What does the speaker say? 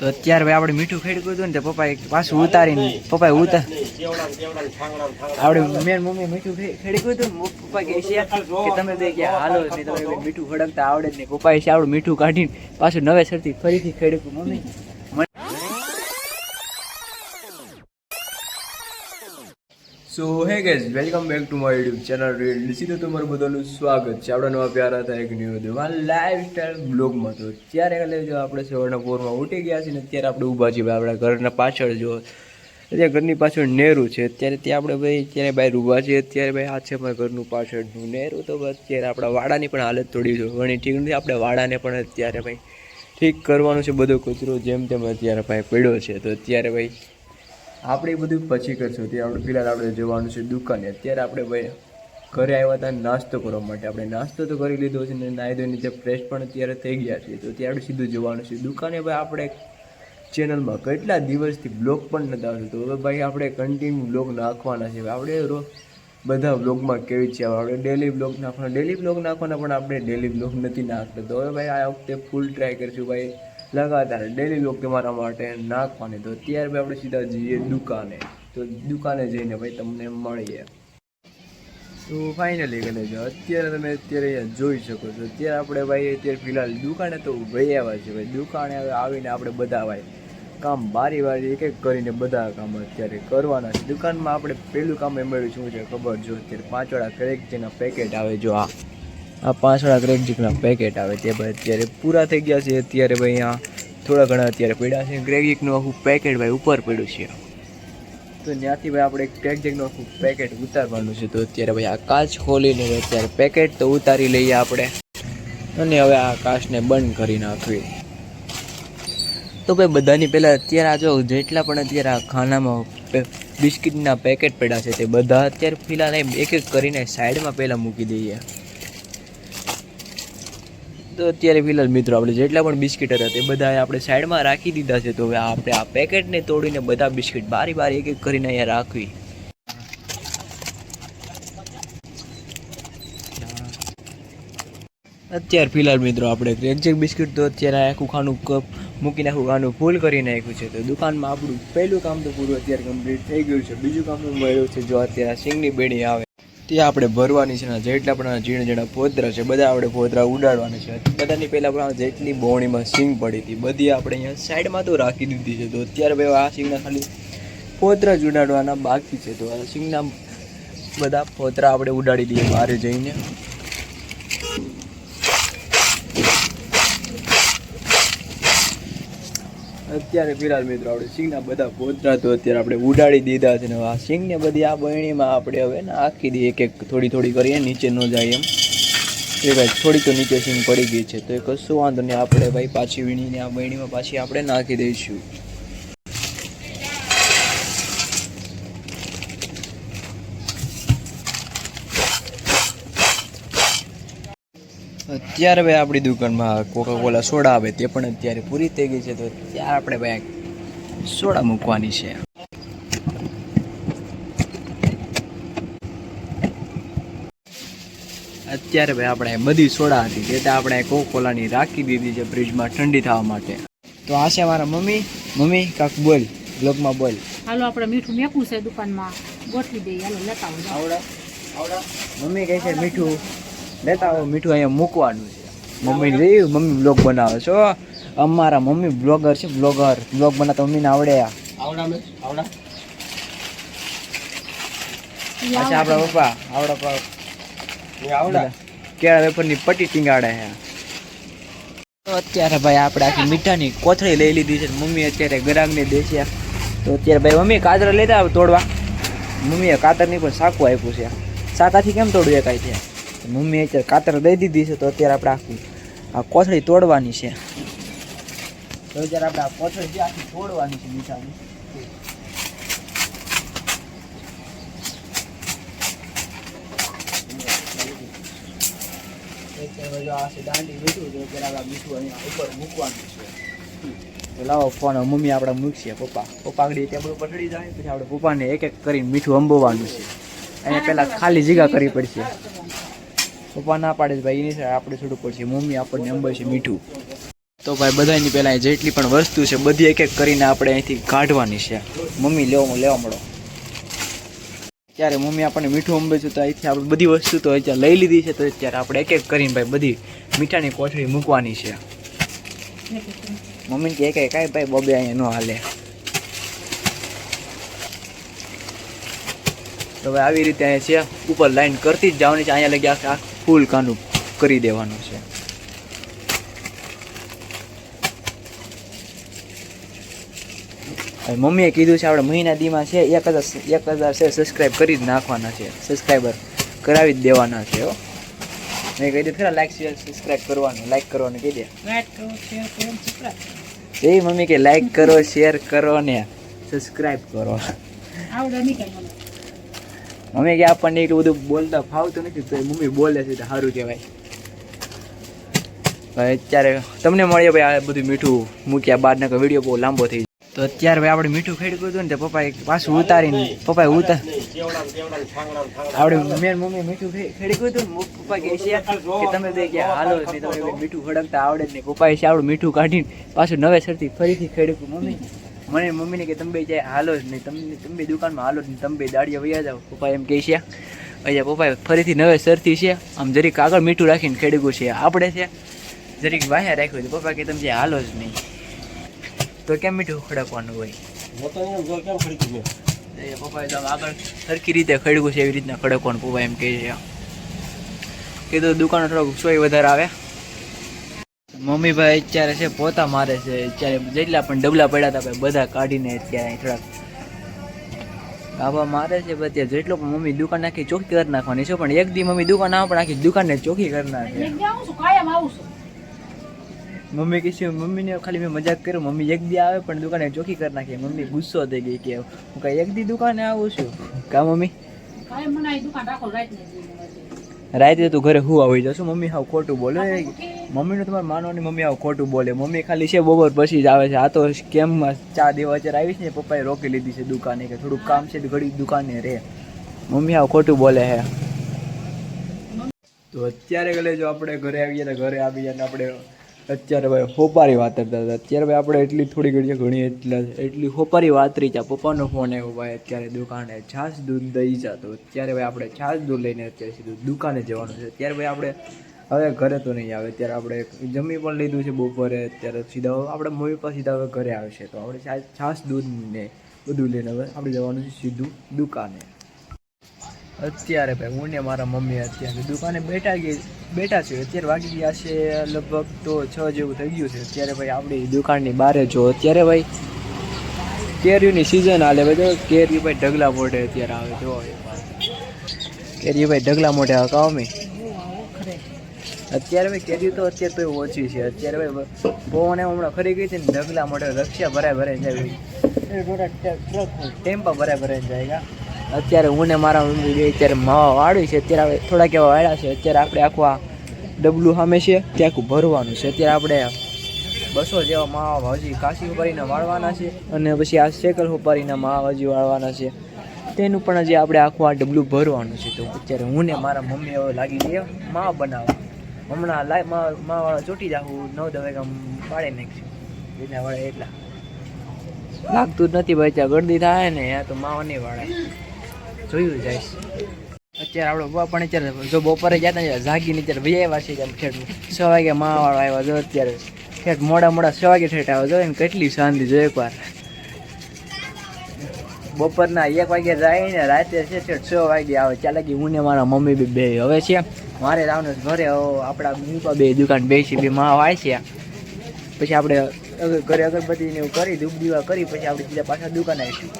તો અત્યારે ભાઈ આપણે મીઠું ખેડકું હતું ને તો પપ્પાએ પાછું ઉતારીને પપ્પાએ આપણે મેન મમ્મી મીઠું ખેડકું હતું ને પપ્પા કહે છે કે તમે બે કે હાલો ને તમે મીઠું ખડકતા આવડે જ નહીં. પપ્પાએ છે આપણું મીઠું કાઢીને પાછું નવેસરથી ફરીથી ખેડકું. મમ્મી so hey guys, welcome back to my YouTube channel reel સીધું તમારું બધાનું સ્વાગત છે આપણા નવા પ્યારા હતા એક ન્યૂ વિડીયોમાં લાઈફસ્ટાઈલ બ્લોગમાં. તો ત્યારે જો આપણે સવારના પોરમાં ઉઠી ગયા છીએ ને અત્યારે આપણે ઊભા છીએ આપણા ઘરના પાછળ. જો અત્યારે ઘરની પાછળ નેરું છે અત્યારે ત્યાં આપણે ભાઈ ત્યારે બહાર ઊભા છીએ. અત્યારે ભાઈ આ છે અમારા ઘરનું પાછળનું નેરું. તો અત્યારે આપણા વાડાની પણ હાલત થોડી ઘણી ઠીક નથી. આપણે વાડાને પણ અત્યારે ભાઈ ઠીક કરવાનું છે. બધો કચરો જેમ તેમ અત્યારે ભાઈ પડ્યો છે. તો અત્યારે ભાઈ આપણે બધું પછી કરશું. ત્યાં આપણે ફિલહાલ આપણે જવાનું છે દુકાને. અત્યારે આપણે ભાઈ ઘરે આવ્યા હતા નાસ્તો કરવા માટે. આપણે નાસ્તો તો કરી લીધો છે ને નાહી ધોઈને જે ફ્રેશ પણ અત્યારે થઈ ગયા છે. તો ત્યાં આપણે સીધું જવાનું છે દુકાને. ભાઈ આપણે ચેનલમાં કેટલા દિવસથી બ્લોગ પણ નથી આવતું. તો હવે ભાઈ આપણે કન્ટિન્યુ બ્લોગ નાખવાના છે. આપણે બધા બ્લોગમાં કેવી છે આપણે ડેલી બ્લોગ નાખવાના પણ આપણે ડેલી બ્લોગ નથી નાખતા. તો હવે ભાઈ આ વખતે ફૂલ ટ્રાય કરીશું ભાઈ લગાતાર ડેલી બ્લોગ તમારા માટે નાખવાની. તો અત્યારે ભાઈ આપણે સીધા જઈએ દુકાને. તો દુકાને જઈને ભાઈ તમને મળીએ. તો ફાઇનલી કરી લેજો. અત્યારે તમે અહીંયા જોઈ શકો છો. અત્યારે આપણે ભાઈ અત્યારે ફિલહાલ દુકાને તો ભાઈ આવ્યા છે. ભાઈ દુકાને હવે આવીને આપણે બધા ભાઈ કામ બારી એક એક કરીને બધા કામ અત્યારે કરવાના છે દુકાનમાં. આપણે પહેલું કામ એમ મળ્યું શું છે ખબર? જો અત્યારે 5 વાળા ક્રેક જેના પેકેટ આવે, જો આ 5 વાળા ક્રેક જીકના પેકેટ આવે તે ભાઈ અત્યારે પૂરા થઈ ગયા છે. અત્યારે ભાઈ અહીંયા થોડા ઘણા અત્યારે પડ્યા છે. ક્રેક જીકનું આખું પેકેટ ભાઈ ઉપર પડ્યું છે. તો ત્યાંથી ભાઈ આપણે ક્રેક જીકનું આખું પેકેટ ઉતારવાનું છે. તો અત્યારે ભાઈ આ કાચ ખોલીને અત્યારે પેકેટ તો ઉતારી લઈએ આપણે અને હવે આ કાચને બંધ કરી નાખવી. તો ભાઈ બધાની પહેલાં અત્યારે આ જો જેટલા પણ અત્યારે આ ખાનામાં બિસ્કિટના પેકેટ પડ્યા છે તે બધા અત્યારે ફિલહાલ એક એક કરીને સાઈડમાં પહેલાં મૂકી દઈએ. તો અત્યારે ફિલહાલ મિત્રો આપણે જેટલા પણ બિસ્કિટ હતા તે બધા આપણે સાઈડમાં રાખી દીધા છે. તો હવે આપણે આ પેકેટને તોડીને બધા બિસ્કિટ બારી એક એક કરીને અહીંયા રાખવી. અત્યારે ફિલહાલ મિત્રો આપણે ક્રેકજેક બિસ્કિટ તો અત્યારે આખું ખાનું કપ મૂકીને આખું ખાનું ફૂલ કરી નાખ્યું છે. તો દુકાનમાં આપણું પહેલું કામ તો પૂરું અત્યારે કમ્પ્લીટ થઈ ગયું છે. બીજું કામ મળ્યું છે જો અત્યારે સિંગની બેડી આવે તે આપણે ભરવાની છે. જેટલા પણ ઝીણા ફોતરા છે બધા આપણે ફોતરા ઉડાડવાના છે. બધાની પહેલાં પણ જેટલી બોણીમાં સિંગ પડી હતી બધી આપણે અહીંયા સાઈડમાં તો રાખી દીધી છે. તો અત્યારે ભાઈ આ સિંગના ખાલી ફોતરા જ ઉડાડવાના બાકી છે. તો આ સિંગના બધા ફોતરા આપણે ઉડાડી દઈએ બહાર જઈને. અત્યારે ફિલહાલ મિત્રો આપણે સિંગના બધા ફોતરા તો અત્યારે આપણે ઉડાડી દીધા છે. ને આ સિંગને બધી આ બરણીમાં આપણે હવે નાખી દઈએ એક એક થોડી કરીએ નીચે ન જાય એમ. એ ભાઈ થોડી તો નીચે સિંગ પડી ગઈ છે તો એ કશું વાંધો નહીં. આપણે ભાઈ પાછી વીણીને આ બરણીમાં પાછી આપણે નાખી દઈશું. અત્યારે ભાઈ આપણી દુકાનમાં કોકાકોલા સોડા આવે તે પણ અત્યારે પૂરી થઈ ગઈ છે. તો ત્યારે આપણે ભાઈ સોડા મૂકવાની છે. અત્યારે ભાઈ આપણે બધી સોડા હતી તે આપણે કોકાકોલાની રાખી દીધી છે ફ્રીજમાં ઠંડી થવા માટે. તો આ છે મારા મમ્મી કાક બોલ બ્લોગમાં બોલ. હાલો આપણે મીઠું મેકવું છે દુકાનમાં ગોઠવી દઈએ. હાલો લેતા આવો. મમ્મી કહે છે મીઠું લેતા આવો. મીઠું અહીંયા મૂકવાનું છે. મમ્મી જોયું મમ્મી બ્લોગ બનાવે છો. અમારા મમ્મી બ્લોગર છે. બ્લોગ બનાવતા મમ્મીને આવડે. અચ્છા આપણા પપ્પા આવડા કેળા વેફરની પટ્ટી ટીંગાડે છે. તો અત્યારે ભાઈ આપણે આખી મીઠાની કોથળી લઈ લીધી છે. મમ્મી અત્યારે ગરાગને દે છે. તો અત્યારે ભાઈ મમ્મી કાતર લેતા આવે તોડવા. મમ્મીએ કાતરની પણ સાકું આપ્યું છે. સાકાથી કેમ તોડવું એ કાંઈ છે. મમ્મી અત્યારે કાતર દઈ દીધી છે. તો અત્યારે આપણે આખી આ કોથળી તોડવાની છે. તો અત્યારે આપણે આ કોથળી જે આખી તોડવાની છે મીઠાની. દાંડી મીઠું તો અત્યારે આપણે મીઠું અહીંયા ઉપર મૂકવાનું છે. તો લાવો ફોન મમ્મી આપણે મૂકશે. પપ્પા આગળ ટેબલ ઉપર ચડી જાય પછી આપણે પપ્પાને એક એક કરીને મીઠું અંબોવાનું છે. અહીંયા પહેલાં ખાલી જગ્યા કરવી પડશે. પપ્પા ના પાડે ભાઈ એની સાથે આપણે થોડું પડશે. મમ્મી આપણને અંબાય છે મીઠું. તો ભાઈ બધાની પહેલાં જેટલી પણ વસ્તુ છે બધી એક એક કરીને આપણે અહીંથી કાઢવાની છે. મમ્મી લેવા મળો. ત્યારે મમ્મી આપણને મીઠું અંબે છે તો અહીંથી આપણે બધી વસ્તુ તો અત્યારે લઈ લીધી છે, તો અત્યારે આપણે એક એક કરીને ભાઈ બધી મીઠાની કોથળી મૂકવાની છે. મમ્મીને કે કાંઈ ભાઈ બબે અહીંયા ન હાલે. તો હવે આવી રીતે અહીંયા છે ઉપર લાઈન કરતી જ જવાની છે. અહીંયા લગી આ ફૂલ કાનું કરી દેવાનું છે. મમ્મીએ કીધું છે આપણે મહિના દીમાં છે 1000 છે સબસ્ક્રાઈબ કરી જ નાખવાના છે, સબસ્ક્રાઈબર કરાવી જ દેવાના છે. હો મેં કહી દીધું ખરા લાઈક શેર સબસ્ક્રાઈબ કરવાનું, લાઈક કરવાનું કહી દે. એ મમ્મી કે લાઈક કરો, શેર કરો ને સબસ્ક્રાઈબ કરો. મમ્મી કે આપણને એટલું બધું બોલતા ફાવતું નથી, તો મમ્મી બોલે છે તો સારું કહેવાય. અત્યારે તમને મળીએ ભાઈ આ બધું મીઠું મૂક્યા બાર ને વિડીયો બહુ લાંબો થઈ જાય. તો અત્યારે ભાઈ આપણે મીઠું ખેડ્યું હતું ને તે પપ્પાએ પાછું ઉતારીને આપણે મેન મમ્મી મીઠું ખેડ્યું હતું ને પપ્પા કહે છે કે તમે બે કે હાલો ને તમે મીઠું ખડકતા આવડે જ નહીં. પપ્પાએ છે આપણું મીઠું કાઢીને પાછું નવેસરથી ફરીથી ખેડ્યું. મમ્મીને કે તમે બે જાય હાલો જ નહીં, તમે બે દુકાનમાં હાલો જ નહીં, તમે બે દાડિયા વૈયા જાઓ. પપ્પા એમ કહે છે. અહીંયા પપ્પાએ ફરીથી નવેસરથી છે આમ જરીક આગળ મીઠું રાખીને ખેડ્યું છે. આપણે છે જરીક વાહ્યા રાખ્યું હતું. પપ્પા કે તમે જે હાલો જ નહીં, તો કેમ મીઠું ખડકવાનું હોય? પપ્પાએ તો આગળ સરખી રીતે ખડકું છે એવી રીતના ખડકવાનું પપ્પા એમ કહે છે. કીધું દુકાનો થોડોક સોય વધારે આવે. મમ્મી ભાઈ અત્યારે છે પોતા મારે છે. અત્યારે જેટલા પણ ડબલા પડ્યા હતા ભાઈ બધા કાઢીને અત્યારે થોડાક ગાભા મારે છે. અત્યારે જેટલો પણ મમ્મી દુકાન આખી ચોખ્ખી કરી નાખવાની છે, પણ એક દી મમ્મી દુકાન આવે પણ આખી દુકાનને ચોખ્ખી કરી નાખે. મમ્મી કહે છે મમ્મીને ખાલી મેં મજાક કર્યો, મમ્મી એક દી આવે પણ દુકાને ચોખ્ખી કરી નાખી. મમ્મી ગુસ્સો થઈ ગઈ કે હું કાંઈ એક દી દુકાને આવું છું કા મમ્મી? રાતે તું ઘરે હું આવી જશું. મમ્મી હાવ ખોટું બોલે. મમ્મીનું તમારે માનવાની, મમ્મી હાવ ખોટું બોલે. મમ્મી ખાલી છે બપોર પછી જ આવે છે. આ તો કેમમાં ચા દેવા અત્યારે આવી છે ને પપ્પાએ રોકી લીધી છે દુકાને કે થોડુંક કામ છે ઘડી દુકાને રે. મમ્મી હાવ ખોટું બોલે હે. તો અત્યારે ગલે જો આપણે ઘરે આવીએ તો ઘરે આવીએ ને આપણે અત્યારે ભાઈ હોપારી વાતરતા હતા. અત્યારે ભાઈ આપણે એટલી થોડી ઘણી એટલી હોપારી વાતરી છે. પપ્પાનો ફોન આવ્યો ભાઈ અત્યારે દુકાને છાશ દૂધ દઈ જા. તો અત્યારે ભાઈ આપણે છાશ દૂધ લઈને અત્યારે સીધું દુકાને જવાનું છે. અત્યારે ભાઈ આપણે હવે ઘરે તો નહીં આવે. અત્યારે આપણે જમી પણ લીધું છે બપોરે. અત્યારે સીધા આપણે મમ્મી પપ્પા સીધા હવે ઘરે આવશે. તો આપણે છાશ દૂધ ને બધું લઈને હવે આપણે જવાનું છે સીધું દુકાને. અત્યારે ભાઈ હું ને મારા મમ્મી અત્યારે દુકાને બેઠા છે. અત્યારે વાગી ગયા છે લગભગ તો 6 જેવું થઈ ગયું છે. અત્યારે ભાઈ આપણી દુકાનની બહાર જો અત્યારે ભાઈ કેરીની સિઝન હાલે ભાઈ. કેરી ભાઈ ઢગલા મોઢે અત્યારે આવે જો કેરી ભાઈ ઢગલા મોઢે આવે કામ. અત્યારે ભાઈ કેરી તો અત્યારે તો ઓછી છે. અત્યારે ભાઈ પવન હમણાં ખરી ગઈ હતી ને ઢગલા મોઢે રક્ષા ભરાય જાય ટેમ્પા ભરાય જાય. અત્યારે હું ને મારા મમ્મી બે અત્યારે માવા વાળી છે. અત્યારે થોડાક એવા વાળ્યા છે. અત્યારે આપણે આખું આ ડબલું સામે છે તે આખું ભરવાનું છે. અત્યારે આપણે 200 જેવા માવા હજી કાશી હોપારીને વાળવાના છે અને પછી આ સેકલ હોપારીના માવા હજી વાળવાના છે. તેનું પણ હજી આપણે આખું આ ડબલું ભરવાનું છે. તો અત્યારે હું ને મારા મમ્મી હવે લાગી ગયા માવા બનાવવા. હમણાં માવાળા ચોટી જાઉં 9-10 વાગ્યા વાળી નાખશું. એટલા વાળે એટલા લાગતું જ નથી ભાઈ. ત્યાં ગરદી થાય ને ત્યાં તો માવા નહીં વાળે જોયું જાય. અત્યારે આપણે બપા પણ અત્યારે જો બપોરે જતા જાગીને અત્યારે ભાઈ આવ્યા છે ઠેઠ 6 વાગે માવાળો આવ્યા જો. અત્યારે ઠેઠ મોડા 6 વાગે ઠેઠ આવ્યો જો ને કેટલી શાંતિ જો. એકવાર બપોરના 1 વાગે જાય ને રાતે છે ઠેઠ 6 વાગે આવે. ત્યાં લગી હું ને મારા મમ્મી બે હવે છે મારે આવવાનું ઘરે. આપણા મીપા બે દુકાન બેસી બે માં આવે છે. પછી આપણે ઘરે અગરબત્તીને એવું કરી ધૂપ દીવા કરી પછી આપણે સીધા પાછા દુકાને આવીશું.